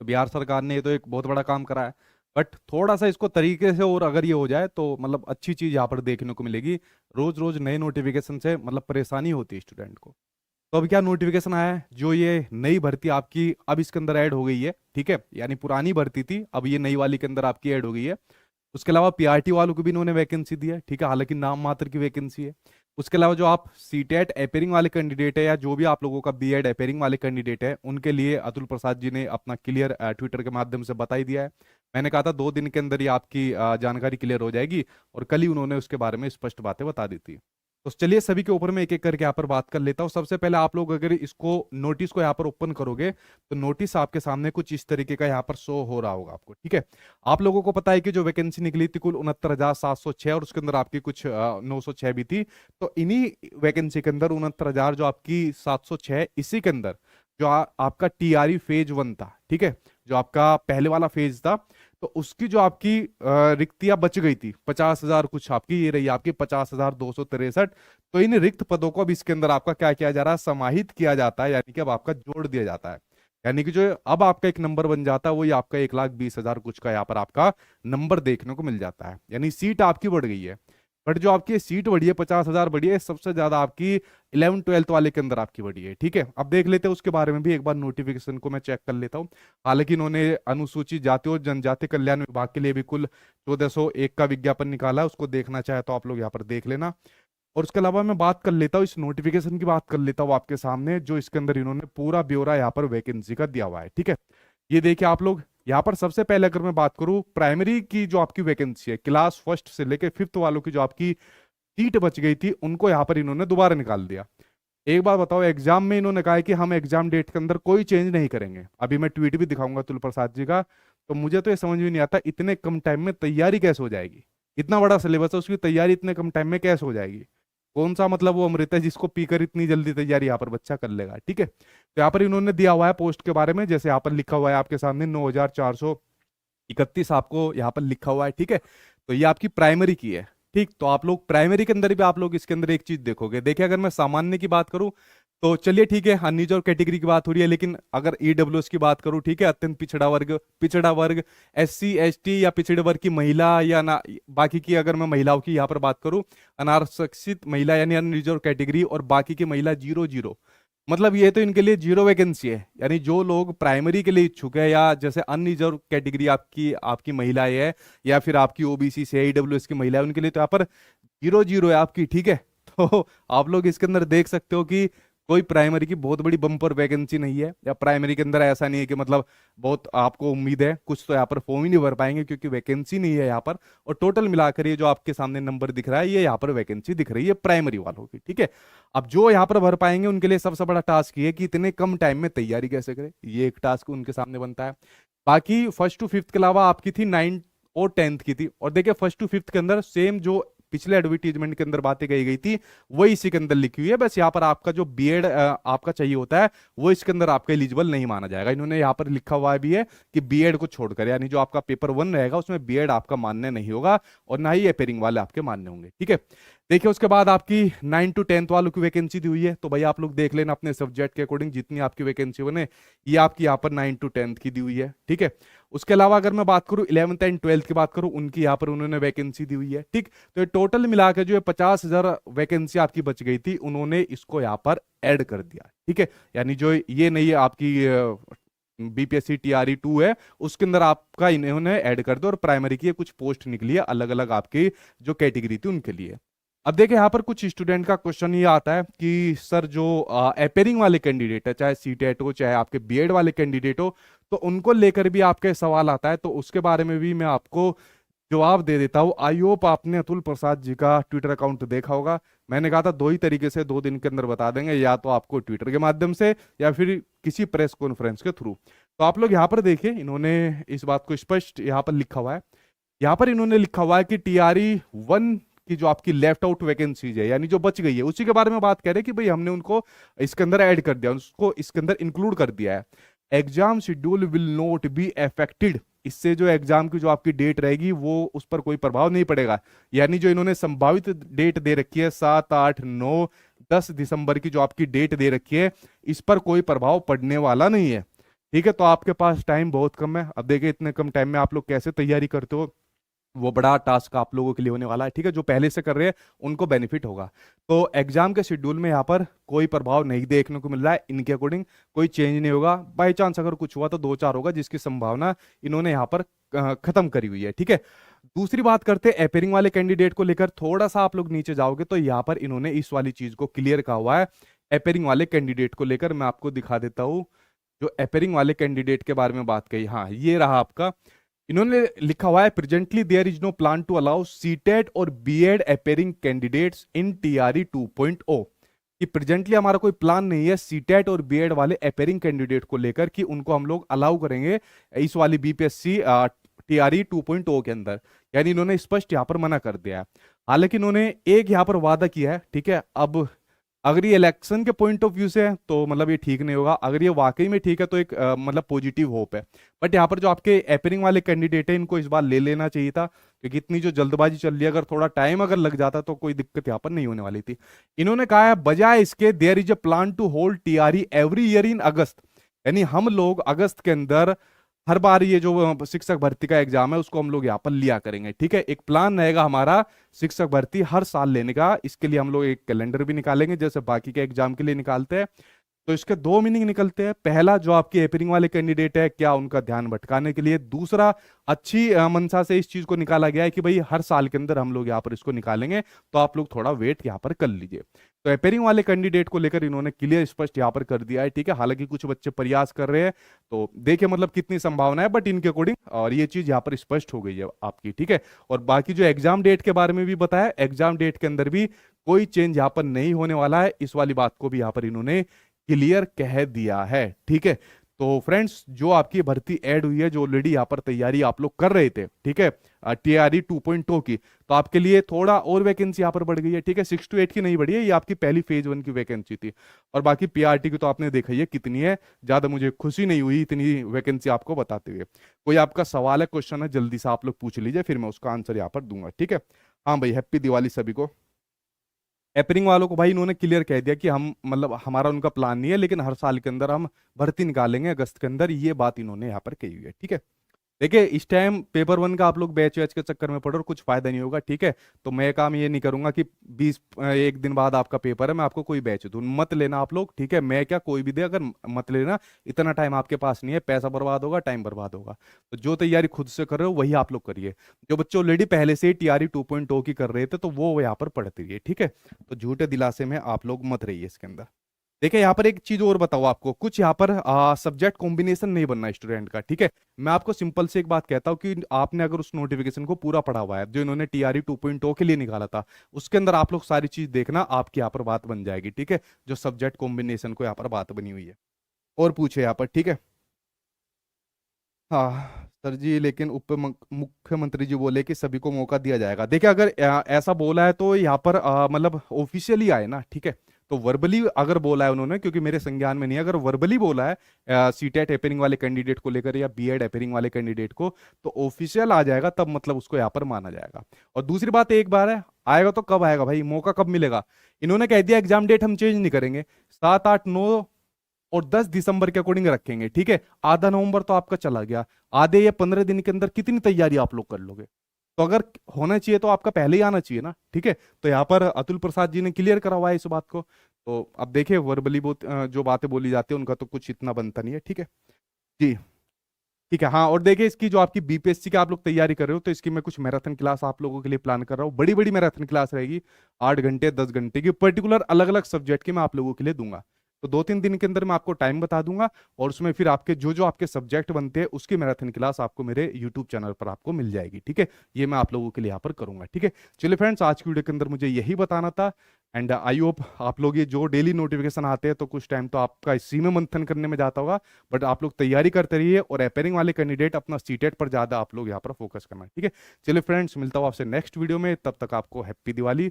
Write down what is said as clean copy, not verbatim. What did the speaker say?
तो बिहार सरकार ने ये तो एक बहुत बड़ा काम करा है। बट थोड़ा सा इसको तरीके से और अगर ये हो जाए तो मतलब अच्छी चीज़ यहाँ पर देखने को मिलेगी। रोज रोज नए नोटिफिकेशन से मतलब परेशानी होती है स्टूडेंट को। तो अब क्या नोटिफिकेशन आया है, जो ये नई भर्ती आपकी अब इसके अंदर ऐड हो गई है, ठीक है। यानी पुरानी भर्ती थी, अब ये नई वाली के अंदर आपकी ऐड हो गई है। उसके अलावा पीआरटी वालों को भी इन्होंने वैकेंसी दी है, ठीक है, हालांकि नाम मात्र की वैकेंसी है। उसके अलावा जो आप सीटेट एपेयरिंग वाले कैंडिडेट है या जो भी आप लोगों का बीएड एपेयरिंग वाले कैंडिडेट है, उनके लिए अतुल प्रसाद जी ने अपना क्लियर ट्विटर के माध्यम से बता ही दिया है। मैंने कहा था 2 दिन के अंदर ही आपकी जानकारी क्लियर हो जाएगी, और कल ही उन्होंने उसके बारे में स्पष्ट बातें बता दी थी। तो चलिए सभी के ऊपर में एक एक करके यहाँ पर बात कर लेता हूँ। सबसे पहले आप लोग अगर इसको नोटिस को यहाँ पर ओपन करोगे तो नोटिस आपके सामने कुछ इस तरीके का यहाँ पर शो हो रहा होगा आपको, ठीक है। आप लोगों को पता है कि जो वैकेंसी निकली थी कुल 69,706, और उसके अंदर आपकी कुछ 906 भी थी। तो इन्हीं वैकेंसी के अंदर 69,000 जो आपकी 706, इसी के अंदर जो आपका टीआरई फेज 1 था, ठीक है, जो आपका पहले वाला फेज था, तो उसकी जो आपकी रिक्तियां बच गई थी 50,000 कुछ आपकी, ये रही आपकी 50,263। तो इन रिक्त पदों को अब इसके अंदर आपका क्या किया जा रहा है, समाहित किया जाता है, यानी कि अब आपका जोड़ दिया जाता है। यानी कि जो अब आपका एक नंबर बन जाता है वही आपका 1,20,000 कुछ का यहाँ पर आपका नंबर देखने को मिल जाता है। यानी सीट आपकी बढ़ गई है। बट जो आपकी सीट बढ़ी है 50,000 बढ़ी है, सबसे ज्यादा आपकी 11th-12th वाले के अंदर आपकी बढ़ी है, ठीक है। अब देख लेते हैं उसके बारे में भी एक बार, नोटिफिकेशन को मैं चेक कर लेता हूँ। हालांकि इन्होंने अनुसूचित जाति और जनजाति कल्याण विभाग के लिए भी कुल 1401 का विज्ञापन निकाला है, उसको देखना चाहे तो आप लोग यहाँ पर देख लेना। और उसके अलावा मैं बात कर लेता हूँ, इस नोटिफिकेशन की बात कर लेता हूँ आपके सामने, जो इसके अंदर इन्होंने पूरा ब्यौरा यहाँ पर वैकेंसी का दिया हुआ है, ठीक है। ये देखिए आप लोग यहाँ पर, सबसे पहले अगर मैं बात करूँ प्राइमरी की जो आपकी वैकेंसी है, क्लास फर्स्ट से लेकर 5th वालों की जो आपकी सीट बच गई थी, उनको यहाँ पर इन्होंने दोबारा निकाल दिया। एक बात बताओ, एग्जाम में इन्होंने कहा है कि हम एग्जाम डेट के अंदर कोई चेंज नहीं करेंगे। अभी मैं ट्वीट भी दिखाऊंगा तुल प्रसाद जी का। तो मुझे तो ये समझ में नहीं आता इतने कम टाइम में तैयारी कैसे हो जाएगी। इतना बड़ा सिलेबस है, उसकी तैयारी इतने कम टाइम में कैसे हो जाएगी। कौन सा मतलब वो अमृत है जिसको पीकर इतनी जल्दी तैयारी यहाँ पर बच्चा कर लेगा, ठीक है। तो यहाँ पर इन्होंने दिया हुआ है पोस्ट के बारे में, जैसे यहाँ पर लिखा हुआ है आपके सामने 9,431 आपको यहाँ पर लिखा हुआ है, ठीक है। तो ये आपकी प्राइमरी की है, ठीक। तो आप लोग प्राइमरी के अंदर भी आप लोग इसके अंदर एक चीज देखोगे। देखिए अगर मैं सामान्य की बात करूं तो चलिए ठीक है, अनरिजर्व कैटेगरी की बात हो रही है, लेकिन अगर ईडब्ल्यूएस की बात करूं, ठीक है, अत्यंत पिछड़ा वर्ग, एससी एसटी या पिछड़े वर्ग की महिला या ना, बाकी की अगर मैं महिलाओं की यहाँ पर बात करूं, अनारक्षित महिला यानी अनरिजर्व कैटेगरी, और बाकी की महिला 0-0, मतलब ये तो इनके लिए 0 वैकेंसी है। यानी जो लोग प्राइमरी के लिए इच्छुक है, या जैसे अनरिजर्व कैटेगरी आपकी आपकी महिलाएं है, या फिर आपकी ओबीसी से ईडब्ल्यूएस की महिला है, उनके लिए तो यहाँ पर 0-0 है आपकी, ठीक है। तो आप लोग इसके अंदर देख सकते हो कि कोई प्राइमरी की बहुत बड़ी बम्पर वैकेंसी नहीं है, या प्राइमरी के अंदर ऐसा नहीं है कि मतलब बहुत आपको उम्मीद है, कुछ तो यहाँ पर फॉर्म ही नहीं भर पाएंगे क्योंकि वैकेंसी नहीं है यहाँ पर। और टोटल मिलाकर ये जो आपके सामने नंबर दिख रहा है, ये यहाँ पर वैकेंसी दिख रही है प्राइमरी वालों की, ठीक है। अब जो यहाँ पर भर पाएंगे उनके लिए सबसे बड़ा टास्क ये है कि इतने कम टाइम में तैयारी कैसे करें, ये एक टास्क उनके सामने बनता है। बाकी 1st to 5th के अलावा आपकी थी 9th और 10th की थी। और देखिए 1st to 5th के अंदर सेम जो पिछले एडवर्टीजमेंट के अंदर बातें कही गई थी वही इसी के अंदर लिखी हुई है। बस यहाँ पर आपका जो बीएड आपका चाहिए होता है वो इसके अंदर आपका एलिजिबल नहीं माना जाएगा। इन्होंने यहाँ पर लिखा हुआ भी है कि बीएड को छोड़कर, यानी जो आपका पेपर 1 रहेगा उसमें बीएड आपका मान्य नहीं होगा, और ना ही अपेयरिंग वाले आपके मान्य होंगे, ठीक है। देखिए उसके बाद आपकी 9th to 10th वालों की वैकेंसी दी हुई है, तो भाई आप लोग देख लेना अपने सब्जेक्ट के अकॉर्डिंग जितनी आपकी वैकेंसी बने, ये आपकी यहाँ पर 9th to 10th की दी हुई है, ठीक है। उसके अलावा अगर मैं बात करूं 11th and 12th की बात करूं, उनकी यहाँ पर उन्होंने वैकेंसी दी हुई है, ठीक। तो ये टोटल मिलाकर जो है 50,000 वैकेंसी आपकी बच गई थी, उन्होंने इसको यहाँ पर ऐड कर दिया, ठीक है। यानी जो ये नहीं है आपकी बीपीएससी टीआरई 2 है, उसके अंदर आपका इन्होंने ऐड कर दिया, और प्राइमरी की कुछ पोस्ट निकली है अलग अलग आपकी जो कैटेगरी थी उनके लिए। अब देखिए यहाँ पर कुछ स्टूडेंट का क्वेश्चन ये आता है कि सर जो अपेयरिंग वाले कैंडिडेट है, चाहे सीटेट हो चाहे आपके बीएड वाले कैंडिडेट हो, तो उनको लेकर भी आपके सवाल आता है, तो उसके बारे में भी मैं आपको जवाब दे देता हूँ। आई होप आपने अतुल प्रसाद जी का ट्विटर अकाउंट देखा होगा। मैंने कहा था 2 ही तरीके से 2 दिन के अंदर बता देंगे, या तो आपको ट्विटर के माध्यम से या फिर किसी प्रेस कॉन्फ्रेंस के थ्रू। तो आप लोग यहाँ पर देखिए, इन्होंने इस बात को स्पष्ट यहाँ पर लिखा हुआ है। यहाँ पर इन्होंने लिखा हुआ है कि टीआरई 1 की जो आपकी लेफ्ट आउट वैकेंसीज है, यानी जो बच गई है, उसी के बारे में बात कर रहे हैं कि भाई हमने उनको इसके अंदर ऐड कर दिया, उसको इसके अंदर इंक्लूड कर दिया है। Exam schedule will not be affected, इससे जो एग्जाम की जो आपकी डेट रहेगी वो उस पर कोई प्रभाव नहीं पड़ेगा। यानी जो इन्होंने संभावित डेट दे रखी है 7, 8, 9, 10 दिसंबर की जो आपकी डेट दे रखी है, इस पर कोई प्रभाव पड़ने वाला नहीं है। ठीक है, तो आपके पास टाइम बहुत कम है। अब देखिए इतने कम टाइम में आप लोग कैसे तैयारी करते हो, वो बड़ा टास्क आप लोगों के लिए होने वाला है। ठीक है, जो पहले से कर रहे हैं उनको बेनिफिट होगा। तो एग्जाम के शेड्यूल में यहाँ पर कोई प्रभाव नहीं देखने को मिल रहा है, इनके अकॉर्डिंग कोई चेंज नहीं होगा। बाई चांस अगर कुछ हुआ तो 2-4 होगा, जिसकी संभावना इन्होंने यहाँ पर खत्म करी हुई है। ठीक है, दूसरी बात करते हैं अपेयरिंग वाले कैंडिडेट को लेकर। थोड़ा सा आप लोग नीचे जाओगे तो यहाँ पर इन्होंने इस वाली चीज को क्लियर कहा हुआ है अपेयरिंग वाले कैंडिडेट को लेकर। मैं आपको दिखा देता हूँ जो अपेयरिंग वाले कैंडिडेट के बारे में बात कही। हाँ, ये रहा आपका। इन्होंने लिखा हुआ है presently there is no plan to allow CTET और BEd appearing candidates in TRE 2.0, कि प्रेजेंटली हमारा कोई प्लान नहीं है सीटेट और बीएड वाले अपेयरिंग कैंडिडेट को लेकर कि उनको हम लोग अलाउ करेंगे इस वाली बीपीएससी टीआरई 2.0 के अंदर। यानी इन्होंने स्पष्ट यहाँ पर मना कर दिया है। हालांकि इन्होंने एक यहाँ पर वादा किया है। ठीक है, अब अगर ये इलेक्शन के पॉइंट ऑफ व्यू से है तो मतलब ये ठीक नहीं होगा, अगर ये वाकई में ठीक है तो एक मतलब पॉजिटिव होप है। बट यहाँ पर जो आपके अपेयरिंग वाले कैंडिडेट है इनको इस बार ले लेना चाहिए था, क्योंकि इतनी जो जल्दबाजी चल रही है, अगर थोड़ा टाइम अगर लग जाता तो कोई दिक्कत यहाँ पर नहीं होने वाली थी। इन्होंने कहा है बजाय इसके there is a plan to hold TRE every year in August, यानी हम लोग अगस्त के अंदर हर बार ये जो शिक्षक भर्ती का एग्जाम है उसको हम लोग यहाँ पर लिया करेंगे। ठीक है, एक प्लान रहेगा हमारा शिक्षक भर्ती हर साल लेने का। इसके लिए हम लोग एक कैलेंडर भी निकालेंगे जैसे बाकी के एग्जाम के लिए निकालते हैं। तो इसके दो मीनिंग निकलते हैं। पहला, जो आपके अपेयरिंग वाले कैंडिडेट है क्या उनका ध्यान भटकाने के लिए। दूसरा, अच्छी मंशा से इस चीज को निकाला गया है कि भाई हर साल के अंदर हम लोग यहाँ पर इसको निकालेंगे, तो आप लोग थोड़ा वेट यहाँ पर कर लीजिए। तो अपेयरिंग वाले कैंडिडेट को लेकर इन्होंने क्लियर स्पष्ट यहाँ पर कर दिया है। ठीक है, हालांकि कुछ बच्चे प्रयास कर रहे हैं, तो देखिए मतलब कितनी संभावना है, बट इनके अकॉर्डिंग और ये चीज यहाँ पर स्पष्ट हो गई है आपकी। ठीक है, और बाकी जो एग्जाम डेट के बारे में भी बताया, एग्जाम डेट के अंदर भी कोई चेंज यहाँ पर नहीं होने वाला है। इस वाली बात को भी यहाँ पर इन्होंने क्लियर कह दिया है। ठीक है, तो फ्रेंड्स जो आपकी भर्ती ऐड हुई है, जो ऑलरेडी यहाँ पर तैयारी आप लोग कर रहे थे, ठीक है, टीआरई 2.0 की, तो आपके लिए थोड़ा और वैकेंसी यहाँ पर बढ़ गई है। ठीक है, 6 to 8 की नहीं बढ़ी है, ये आपकी पहली फेज 1 की वैकेंसी थी। और बाकी पीआरटी की तो आपने देखा ही है कितनी है, ज्यादा मुझे खुशी नहीं हुई इतनी वैकेंसी आपको बताते हुए। कोई आपका सवाल है, क्वेश्चन है, जल्दी से आप लोग पूछ लीजिए, फिर मैं उसका आंसर यहाँ पर दूंगा। ठीक है, हाँ भाई, हैप्पी दिवाली सभी को। एपरिंग वालों को भाई इन्होंने क्लियर कह दिया कि हम मतलब हमारा उनका प्लान नहीं है, लेकिन हर साल के अंदर हम भर्ती निकालेंगे अगस्त के अंदर, ये बात इन्होंने यहाँ पर कही हुई है। ठीक है, देखिए इस टाइम पेपर 1 का आप लोग बैच वैच के चक्कर में पढ़ो और कुछ फायदा नहीं होगा। ठीक है, तो मैं काम ये नहीं करूंगा कि 1 दिन बाद आपका पेपर है मैं आपको कोई बैच दूं, मत लेना आप लोग। ठीक है, मैं क्या कोई भी दे, अगर मत लेना, इतना टाइम आपके पास नहीं है, पैसा बर्बाद होगा, टाइम बर्बाद होगा। तो जो तैयारी खुद से कर रहे हो वही आप लोग करिए। जो बच्चे ऑलरेडी पहले से ही टीआरई 2.0 की कर रहे थे तो वो यहाँ पर पढ़ते रहिए। ठीक है, तो झूठे दिलासे में आप लोग मत रहिए इसके अंदर। देखिए यहाँ पर एक चीज और बताओ आपको, कुछ यहाँ पर सब्जेक्ट कॉम्बिनेशन नहीं बनना स्टूडेंट का। ठीक है, मैं आपको सिंपल से एक बात कहता हूँ कि आपने अगर उस नोटिफिकेशन को पूरा पढ़ा हुआ है जो इन्होंने टीआरई 2.0 के लिए निकाला था, उसके अंदर आप लोग सारी चीज देखना, आपकी यहाँ पर बात बन जाएगी। ठीक है, जो सब्जेक्ट कॉम्बिनेशन को यहाँ पर बात बनी हुई है। और पूछे यहाँ पर। ठीक है, हाँ सर जी, लेकिन उप मुख्यमंत्री जी बोले कि सभी को मौका दिया जाएगा। देखिए अगर ऐसा बोला है तो यहाँ पर मतलब ऑफिशियली आए ना। ठीक है, तो वर्बली अगर बोला है उन्होंने, क्योंकि मेरे संज्ञान में नहीं है, अगर वर्बली बोला है सीटेट अपेयरिंग वाले कैंडिडेट को लेकर या बीएड अपेयरिंग वाले कैंडिडेट को, तो ऑफिशियल आ जाएगा, तब मतलब उसको यहाँ पर माना जाएगा। और दूसरी बात, एक बार है आएगा तो कब आएगा भाई, मौका कब मिलेगा। इन्होंने कह दिया एग्जाम डेट हम चेंज नहीं करेंगे, 7, 8, 9 और 10 दिसंबर के अकॉर्डिंग रखेंगे। ठीक है, आधा नवंबर तो आपका चला गया, आधे या 15 दिन के अंदर कितनी तैयारी आप लोग कर लोगे। तो अगर होना चाहिए तो आपका पहले ही आना चाहिए ना। ठीक है, तो यहाँ पर अतुल प्रसाद जी ने क्लियर करा हुआ है इस बात को। तो अब देखिए वर्बली जो बातें बोली जाती है उनका तो कुछ इतना बनता नहीं है। ठीक है जी, ठीक है। हाँ, और देखिए इसकी जो आपकी बीपीएससी की आप लोग तैयारी कर रहे हो, तो इसकी मैं कुछ मैराथन क्लास आप लोगों के लिए प्लान कर रहा हूँ। बड़ी बड़ी मैराथन क्लास रहेगी, 8 घंटे 10 घंटे की, पर्टिकुलर अलग अलग सब्जेक्ट की मैं आप लोगों के लिए दूंगा। तो 2-3 दिन के अंदर मैं आपको टाइम बता दूंगा, और उसमें फिर आपके जो जो आपके सब्जेक्ट बनते हैं उसकी मैराथन क्लास आपको मेरे यूट्यूब चैनल पर आपको मिल जाएगी। ठीक है, ये मैं आप लोगों के लिए यहाँ पर करूंगा। ठीक है, चलिए फ्रेंड्स, आज की वीडियो के अंदर मुझे यही बताना था। एंड आई होप आप लोग ये जो डेली नोटिफिकेशन आते हैं तो कुछ टाइम तो आपका इसी में मंथन करने में जाता होगा, बट आप लोग तैयारी करते रहिए, और अपेयरिंग वाले कैंडिडेट अपना सीटेट पर ज्यादा आप लोग यहाँ पर फोकस करना है। ठीक है, चलिए फ्रेंड्स, मिलता हूँ आपसे नेक्स्ट वीडियो में, तब तक आपको हैप्पी दिवाली,